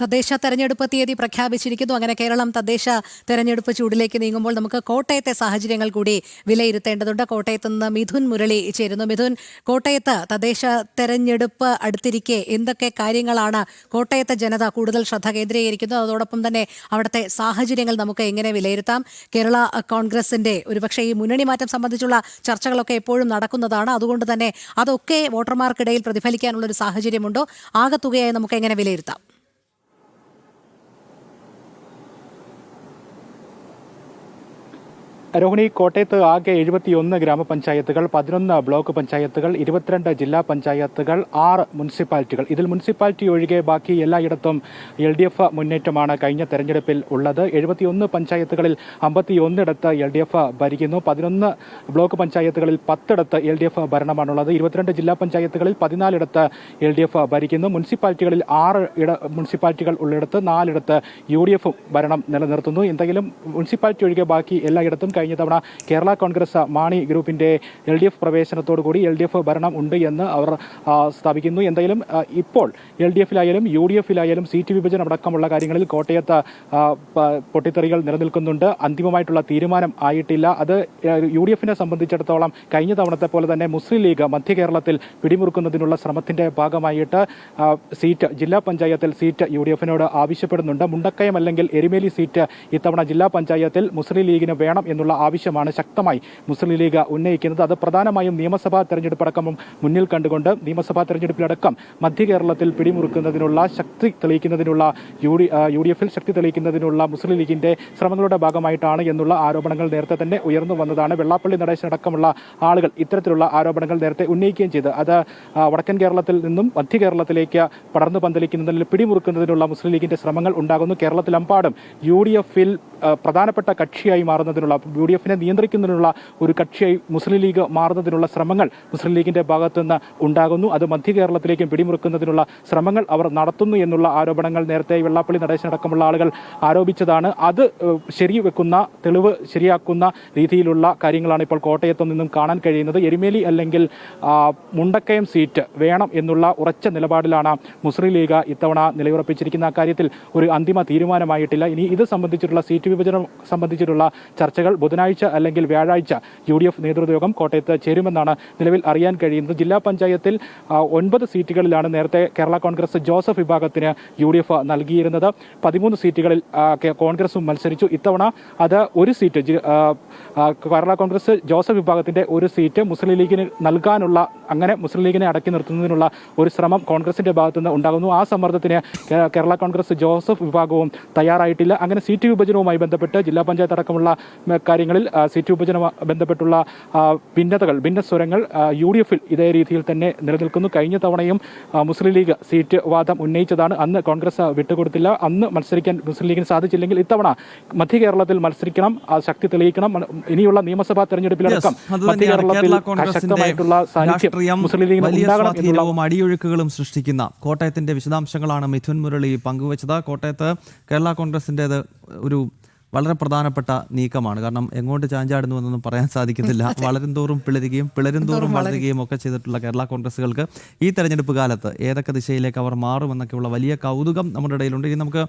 തദ്ദേശ തെരഞ്ഞെടുപ്പ് തീയതി പ്രഖ്യാപിച്ചിരിക്കുന്നു. അങ്ങനെ കേരളം തദ്ദേശ തെരഞ്ഞെടുപ്പ് ചൂടിലേക്ക് നീങ്ങുമ്പോൾ നമുക്ക് കോട്ടയത്തെ സാഹചര്യങ്ങൾ കൂടി വിലയിരുത്തേണ്ടതുണ്ട്. കോട്ടയത്ത് നിന്ന് മിഥുൻ മുരളി ചേരുന്നു. മിഥുൻ, കോട്ടയത്ത് തദ്ദേശ തെരഞ്ഞെടുപ്പ് അടുത്തിരിക്കെ എന്തൊക്കെ കാര്യങ്ങളാണ് കോട്ടയത്തെ ജനത കൂടുതൽ ശ്രദ്ധ കേന്ദ്രീകരിക്കുന്നത്? അതോടൊപ്പം തന്നെ അവിടുത്തെ സാഹചര്യങ്ങൾ നമുക്ക് എങ്ങനെ വിലയിരുത്താം? കേരള കോൺഗ്രസിന്റെ ഒരുപക്ഷെ ഈ മുന്നണി മാറ്റം സംബന്ധിച്ചുള്ള ചർച്ചകളൊക്കെ എപ്പോഴും നടക്കുന്നതാണ്. അതുകൊണ്ട് തന്നെ അതൊക്കെ വോട്ടർമാർക്കിടയിൽ പ്രതിഫലിക്കാനുള്ള ഒരു സാഹചര്യമുണ്ടോ? ആകത്തുകയായി നമുക്ക് എങ്ങനെ വിലയിരുത്താം? രോഹിണി, കോട്ടയത്ത് ആകെ 71 ഗ്രാമപഞ്ചായത്തുകൾ, 11 ബ്ലോക്ക് പഞ്ചായത്തുകൾ, 22 ജില്ലാ പഞ്ചായത്തുകൾ, 6 മുനിസിപ്പാലിറ്റികൾ. ഇതിൽ മുനിസിപ്പാലിറ്റി ഒഴികെ ബാക്കി എല്ലായിടത്തും LDF മുന്നേറ്റമാണ് കഴിഞ്ഞ തെരഞ്ഞെടുപ്പിൽ ഉള്ളത്. 71 പഞ്ചായത്തുകളിൽ 51 LDF ഭരിക്കുന്നു. 11 ബ്ലോക്ക് പഞ്ചായത്തുകളിൽ 10 LDF ഭരണമാണുള്ളത്. 22 ജില്ലാ പഞ്ചായത്തുകളിൽ 14 LDF ഭരിക്കുന്നു. മുനിസിപ്പാലിറ്റികളിൽ 6 മുനിസിപ്പാലിറ്റികൾ ഉള്ളിടത്ത് 4 UDF ഭരണം നിലനിർത്തുന്നു. എന്തെങ്കിലും മുനിസിപ്പാലിറ്റി ഒഴികെ ബാക്കി എല്ലായിടത്തും കഴിഞ്ഞ തവണ കേരള കോൺഗ്രസ് മാണി ഗ്രൂപ്പിന്റെ LDF പ്രവേശനത്തോടുകൂടി LDF ഭരണം ഉണ്ട് എന്ന് അവർ സ്ഥാപിക്കുന്നു. എന്തായാലും ഇപ്പോൾ LDFിലായാലും UDFിലായാലും സീറ്റ് വിഭജനം അടക്കമുള്ള കാര്യങ്ങളിൽ കോട്ടയത്ത് പൊട്ടിത്തെറികൾ നിലനിൽക്കുന്നുണ്ട്. അന്തിമമായിട്ടുള്ള തീരുമാനം ആയിട്ടില്ല. അത് UDFിനെ സംബന്ധിച്ചിടത്തോളം കഴിഞ്ഞ തവണത്തെ പോലെ തന്നെ മുസ്ലിം ലീഗ് മധ്യ കേരളത്തിൽ പിടിമുറുക്കുന്നതിനുള്ള ശ്രമത്തിന്റെ ഭാഗമായിട്ട് ജില്ലാ പഞ്ചായത്തിൽ സീറ്റ് UDFിനോട് ആവശ്യപ്പെടുന്നുണ്ട്. മുണ്ടക്കയം അല്ലെങ്കിൽ എരുമേലി സീറ്റ് ഇത്തവണ ജില്ലാ പഞ്ചായത്തിൽ മുസ്ലിം ലീഗിന് വേണം എന്നുള്ള ആവശ്യമാണ് ശക്തമായി മുസ്ലിം ലീഗ് ഉന്നയിക്കുന്നത്. അത് പ്രധാനമായും നിയമസഭാ തെരഞ്ഞെടുപ്പടക്കം മുന്നിൽ കണ്ടുകൊണ്ട് നിയമസഭാ തെരഞ്ഞെടുപ്പിലടക്കം മധ്യ കേരളത്തിൽ പിടിമുറുക്കുന്നതിനുള്ള ശക്തി തെളിയിക്കുന്നതിനുള്ള UDFിൽ ശക്തി തെളിയിക്കുന്നതിനുള്ള മുസ്ലിം ലീഗിന്റെ ശ്രമങ്ങളുടെ ഭാഗമായിട്ടാണ് എന്നുള്ള ആരോപണങ്ങൾ നേരത്തെ തന്നെ ഉയർന്നു വന്നതാണ്. വെള്ളാപ്പള്ളി നടേശനടക്കമുള്ള ആളുകൾ ഇത്തരത്തിലുള്ള ആരോപണങ്ങൾ നേരത്തെ ഉന്നയിക്കുകയും ചെയ്ത് അത് വടക്കൻ കേരളത്തിൽ നിന്നും മധ്യ കേരളത്തിലേക്ക് പടർന്നു പന്തലിക്കുന്നതിൽ പിടിമുറുക്കുന്നതിനുള്ള മുസ്ലിം ലീഗിന്റെ ശ്രമങ്ങൾ ഉണ്ടാകുന്നു. കേരളത്തിലെമ്പാടും UDFിൽ പ്രധാനപ്പെട്ട കക്ഷിയായി മാറുന്നതിനുള്ള UDFിനെ നിയന്ത്രിക്കുന്നതിനുള്ള ഒരു കക്ഷിയായി മുസ്ലിം ലീഗ് മാറുന്നതിനുള്ള ശ്രമങ്ങൾ മുസ്ലിം ലീഗിന്റെ ഭാഗത്തുനിന്ന് ഉണ്ടാകുന്നു. അത് മധ്യ കേരളത്തിലേക്കും പിടിമുറുക്കുന്നതിനുള്ള ശ്രമങ്ങൾ അവർ നടത്തുന്നു എന്നുള്ള ആരോപണങ്ങൾ നേരത്തെ വെള്ളാപ്പള്ളി നടേശനടക്കമുള്ള ആളുകൾ ആരോപിച്ചതാണ്. അത് ശരിവെക്കുന്ന തെളിവ് ശരിയാക്കുന്ന രീതിയിലുള്ള കാര്യങ്ങളാണ് ഇപ്പോൾ കോട്ടയത്തു നിന്നും കാണാൻ കഴിയുന്നത്. എരുമേലി അല്ലെങ്കിൽ മുണ്ടക്കയം സീറ്റ് വേണം എന്നുള്ള ഉറച്ച നിലപാടിലാണ് മുസ്ലിം ലീഗ് ഇത്തവണ നിലയുറപ്പിച്ചിരിക്കുന്ന കാര്യത്തിൽ ഒരു അന്തിമ തീരുമാനമായിട്ടില്ല. ഇനി ഇത് സംബന്ധിച്ചിട്ടുള്ള സീറ്റ് വിഭജനം സംബന്ധിച്ചിട്ടുള്ള ചർച്ചകൾ ബുധനാഴ്ച അല്ലെങ്കിൽ വ്യാഴാഴ്ച UDF നേതൃയോഗം കോട്ടയത്ത് ചേരുമെന്നാണ് നിലവിൽ അറിയാൻ കഴിയുന്നത്. ജില്ലാ പഞ്ചായത്തിൽ 9 സീറ്റുകളിലാണ് നേരത്തെ കേരള കോൺഗ്രസ് ജോസഫ് വിഭാഗത്തിന് UDF നൽകിയിരുന്നത്. 13 സീറ്റുകളിൽ കോൺഗ്രസും മത്സരിച്ചു. ഇത്തവണ അത് ഒരു സീറ്റ് കേരള കോൺഗ്രസ് ജോസഫ് വിഭാഗത്തിന്റെ ഒരു സീറ്റ് മുസ്ലിം ലീഗിന് നൽകാനുള്ള, അങ്ങനെ മുസ്ലിം ലീഗിനെ അടക്കി നിർത്തുന്നതിനുള്ള ഒരു ശ്രമം കോൺഗ്രസിന്റെ ഭാഗത്തുനിന്ന് ഉണ്ടാകുന്നു. ആ സമ്മർദ്ദത്തിന് കേരള കോൺഗ്രസ് ജോസഫ് വിഭാഗവും തയ്യാറായിട്ടില്ല. അങ്ങനെ സീറ്റ് വിഭജനവുമായി ബന്ധപ്പെട്ട് ജില്ലാ പഞ്ചായത്ത് അടക്കമുള്ള കാര്യങ്ങളിൽ സീറ്റ് വിഭജനവുമായി ബന്ധപ്പെട്ടുള്ള ഭിന്നസ്വരങ്ങൾ UDFിൽ ഇതേ രീതിയിൽ തന്നെ നിലനിൽക്കുന്നു. കഴിഞ്ഞ തവണയും മുസ്ലിം ലീഗ് സീറ്റ് വാദം ഉന്നയിച്ചതാണ്. അന്ന് കോൺഗ്രസ് വിട്ടുകൊടുത്തില്ല. അന്ന് മത്സരിക്കാൻ മുസ്ലിം ലീഗിന് സാധിച്ചില്ലെങ്കിൽ ഇത്തവണ മധ്യ കേരളത്തിൽ മത്സരിക്കണം, ശക്തി തെളിയിക്കണം. ഇനിയുള്ള നിയമസഭാ തെരഞ്ഞെടുപ്പിലടക്കം മധ്യ കേരളത്തിൽ ശക്തമായിട്ടുള്ള സാന്നിധ്യം മുസ്ലിം ലീഗിന് ഉണ്ടാകണം എന്നുള്ള അടിയൊഴുക്കുകളും സൃഷ്ടിക്കുന്ന കോട്ടയത്തിന്റെ വിശദാംശങ്ങളാണ് മിഥുൻ മുരളി പങ്കുവച്ചത്. കോട്ടയത്ത് കേരള കോൺഗ്രസിൻ്റെത് ഒരു വളരെ പ്രധാനപ്പെട്ട നീക്കമാണ്. കാരണം എങ്ങോട്ട് ചാഞ്ചാടുന്നു എന്നൊന്നും പറയാൻ സാധിക്കുന്നില്ല. വളരും തോറും പിളരും തോറും വളരുകയും ഒക്കെ ചെയ്തിട്ടുള്ള കേരള കോൺഗ്രസുകൾക്ക് ഈ തെരഞ്ഞെടുപ്പ് കാലത്ത് ഏതൊക്കെ ദിശയിലേക്ക് അവർ മാറുമെന്നൊക്കെയുള്ള വലിയ കൗതുകം നമ്മുടെ ഇടയിലുണ്ട്. ഇനി നമുക്ക്